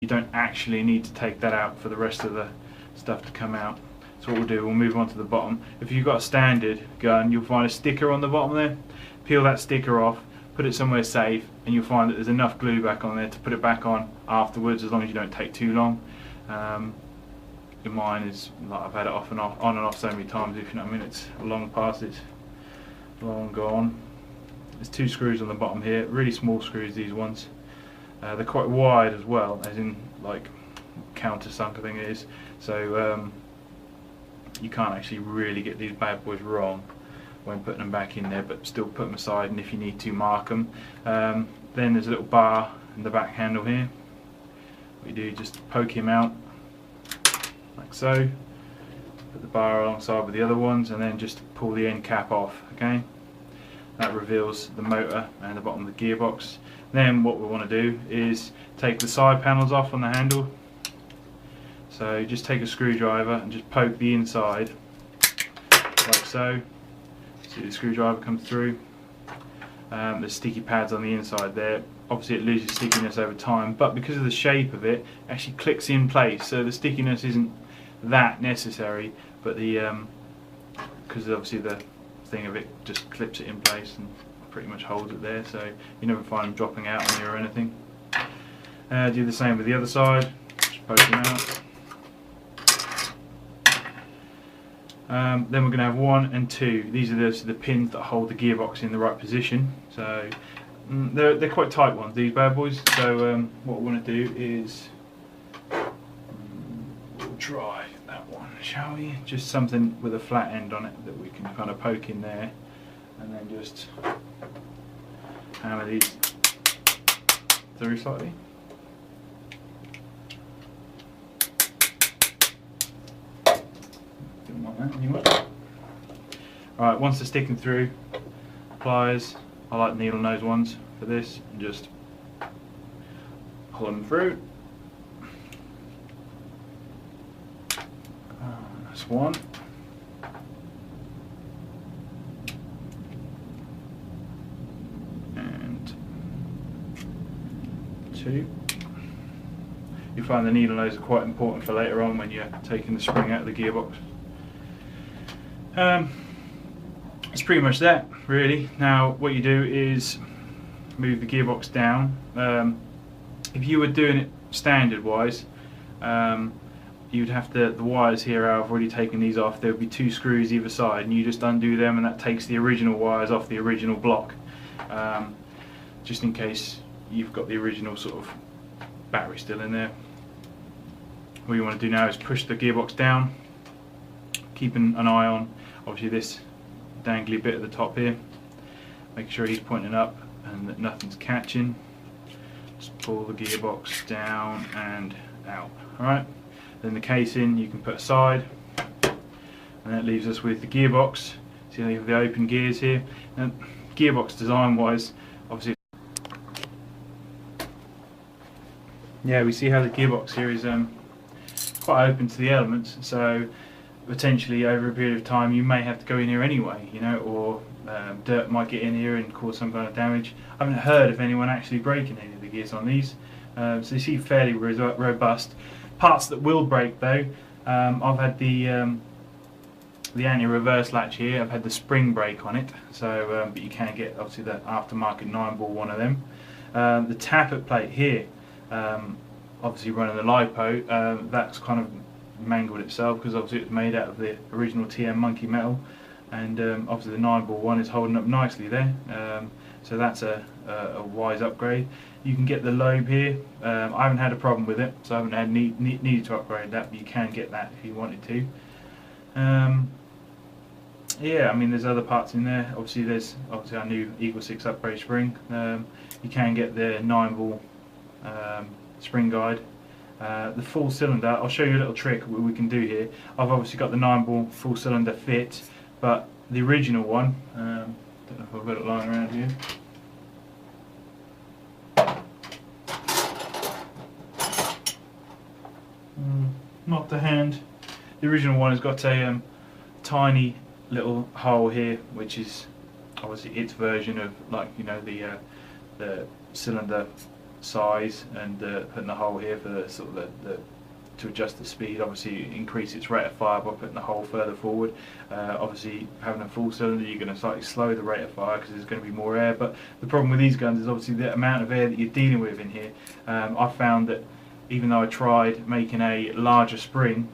You don't actually need to take that out for the rest of the stuff to come out. So what we'll do, we'll move on to the bottom. If you've got a standard gun, you'll find a sticker on the bottom there. Peel that sticker off, put it somewhere safe, and you'll find that there's enough glue back on there to put it back on afterwards, as long as you don't take too long. In mine is like, I've had it off and off, on and off so many times, if you know what I mean. It's long past, it's long gone. There's 2 screws on the bottom here, really small screws, these ones. They're quite wide as well, as in like countersunk I think it is. So you can't actually really get these bad boys wrong when putting them back in there, but still put them aside, and if you need to, mark them. Then there's a little bar in the back handle here. What you do, just poke him out like so, put the bar alongside with the other ones, and then just pull the end cap off. Okay, that reveals the motor and the bottom of the gearbox. Then what we want to do is take the side panels off on the handle. So just take a screwdriver and just poke the inside like so. See the screwdriver come through. There's sticky pads on the inside there. Obviously it loses stickiness over time, but because of the shape of it, it actually clicks in place. So the stickiness isn't that necessary, but the because obviously the thing of it just clips it in place and pretty much holds it there, so you never find them dropping out on you or anything. Do the same with the other side, just poke them out. Then we're going to have 1 and 2. These are the pins that hold the gearbox in the right position. So they're quite tight ones, these bad boys. So what we want to do is we'll try that one, shall we? Just something with a flat end on it that we can kind of poke in there, and then just hammer these through slightly. Didn't want that anyway. Alright, once they're sticking through, pliers, I like needle nose ones for this, and just pull them through. That's 1. And 2. You find the needle nose are quite important for later on when you're taking the spring out of the gearbox. It's pretty much that, really. Now what you do is move the gearbox down. If you were doing it standard wise, you'd have the wires here, I've already taken these off. There would be 2 screws either side, and you just undo them, and that takes the original wires off the original block, just in case you've got the original sort of battery still in there. What you want to do now is push the gearbox down, keeping an eye on obviously this dangly bit at the top here, make sure he's pointing up and that nothing's catching. Just pull the gearbox down and out. Alright, then the casing you can put aside, and that leaves us with the gearbox. See, you have the open gears here, and gearbox design wise, obviously, yeah, we see how the gearbox here is quite open to the elements, so potentially over a period of time you may have to go in here anyway, you know, or dirt might get in here and cause some kind of damage. I haven't heard of anyone actually breaking any of the gears on these, so you see fairly robust. Parts that will break though, I've had the anti-reverse latch here, I've had the spring break on it, so but you can get obviously the aftermarket 9-ball one of them. The tappet plate here, obviously running the LiPo, that's kind of mangled itself because obviously it's made out of the original TM Monkey metal, and obviously the 9-ball one is holding up nicely there, so that's a wise upgrade. You can get the lobe here. I haven't had a problem with it, so I haven't had needed to upgrade that, but you can get that if you wanted to. Yeah, I mean there's other parts in there. Obviously there's our new Eagle 6 upgrade spring. You can get the 9-ball spring guide. The full cylinder, I'll show you a little trick we can do here. I've obviously got the 9-ball full cylinder fit, but the original one, don't know if I've got it lying around here. Not to hand. The original one has got a tiny little hole here, which is obviously its version of, like, you know, the cylinder size, and putting the hole here for the sort of the to adjust the speed. Obviously increase its rate of fire by putting the hole further forward. Obviously having a full cylinder, you're going to slightly slow the rate of fire because there's going to be more air, but the problem with these guns is obviously the amount of air that you're dealing with in here. I found that even though I tried making a larger spring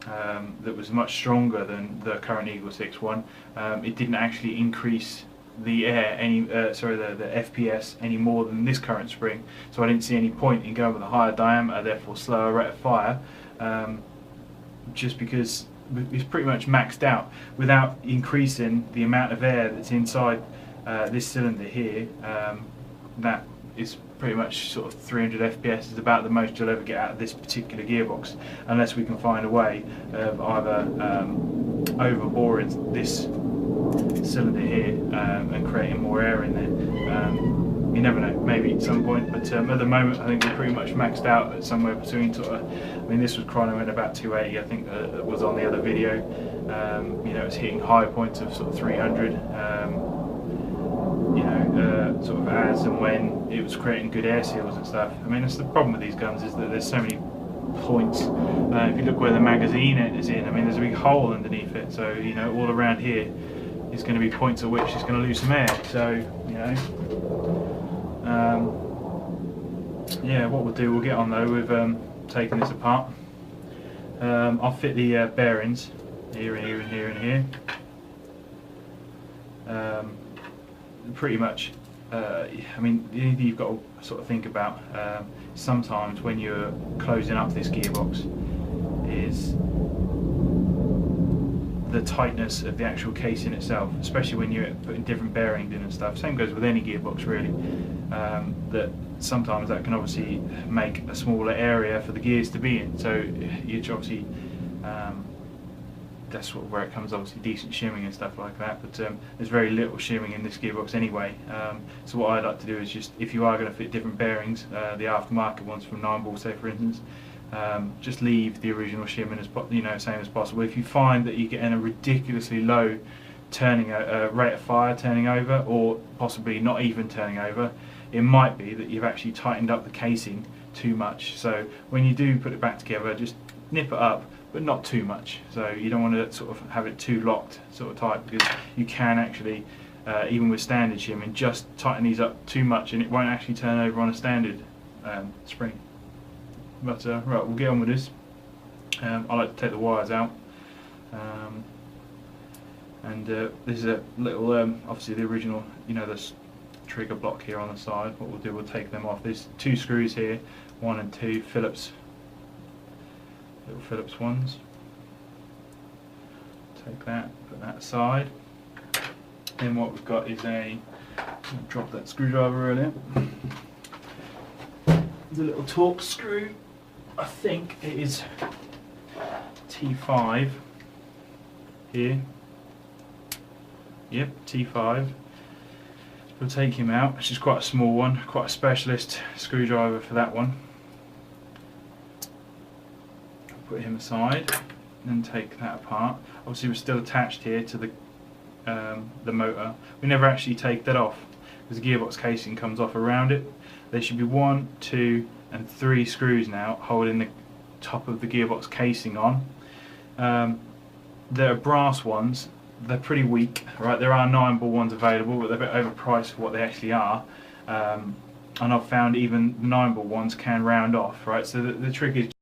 that was much stronger than the current Eagle 6 one, it didn't actually increase the air the FPS any more than this current spring, so I didn't see any point in going with a higher diameter, therefore slower rate of fire, just because it's pretty much maxed out without increasing the amount of air that's inside this cylinder here. That is pretty much sort of 300 FPS is about the most you'll ever get out of this particular gearbox, unless we can find a way of either overboring this cylinder here and creating more air in there. You never know, maybe at some point, but at the moment I think we're pretty much maxed out at somewhere between sort of, I mean this was chrono at about 280, I think that was on the other video. You know, it's hitting high points of sort of 300, you know, sort of as and when it was creating good air seals and stuff. I mean, that's the problem with these guns, is that there's so many points. If you look where the magazine is in, I mean there's a big hole underneath it, so you know all around here is going to be points at which it's going to lose some air. So you know, yeah, what we'll do, we'll get on though with taking this apart. I'll fit the bearings here and here and here and here. Pretty much, I mean the only thing you've got to sort of think about sometimes when you're closing up this gearbox is the tightness of the actual casing itself, especially when you're putting different bearings in and stuff. Same goes with any gearbox really, that sometimes that can obviously make a smaller area for the gears to be in, so you obviously that's where it comes, obviously decent shimming and stuff like that, but there's very little shimming in this gearbox anyway. So what I'd like to do is just, if you are going to fit different bearings, the aftermarket ones from 9-ball say for instance, just leave the original shimming as same as possible. If you find that you're getting a ridiculously low turning rate of fire turning over, or possibly not even turning over, it might be that you've actually tightened up the casing too much. So when you do put it back together, just nip it up, but not too much. So you don't want to sort of have it too locked sort of tight, because you can actually even with standard shimming just tighten these up too much and it won't actually turn over on a standard spring. But right, we'll get on with this. I like to take the wires out, and this is a little obviously the original, you know, this trigger block here on the side. What we'll do, we'll take them off. There's 2 screws here, 1 and 2 Phillips, little Phillips ones. Take that, put that aside. Then what we've got is drop that screwdriver earlier. There's a little Torx screw. I think it is T5 here. Yep, T5. We'll take him out. It's just quite a small one, quite a specialist screwdriver for that one. Put him aside, and then take that apart. Obviously we're still attached here to the motor. We never actually take that off because the gearbox casing comes off around it. There should be 1, 2 and 3 screws now holding the top of the gearbox casing on. There are brass ones. They're pretty weak, right? There are 9-ball ones available, but they're a bit overpriced for what they actually are. And I've found even 9-ball ones can round off, right? So the trick is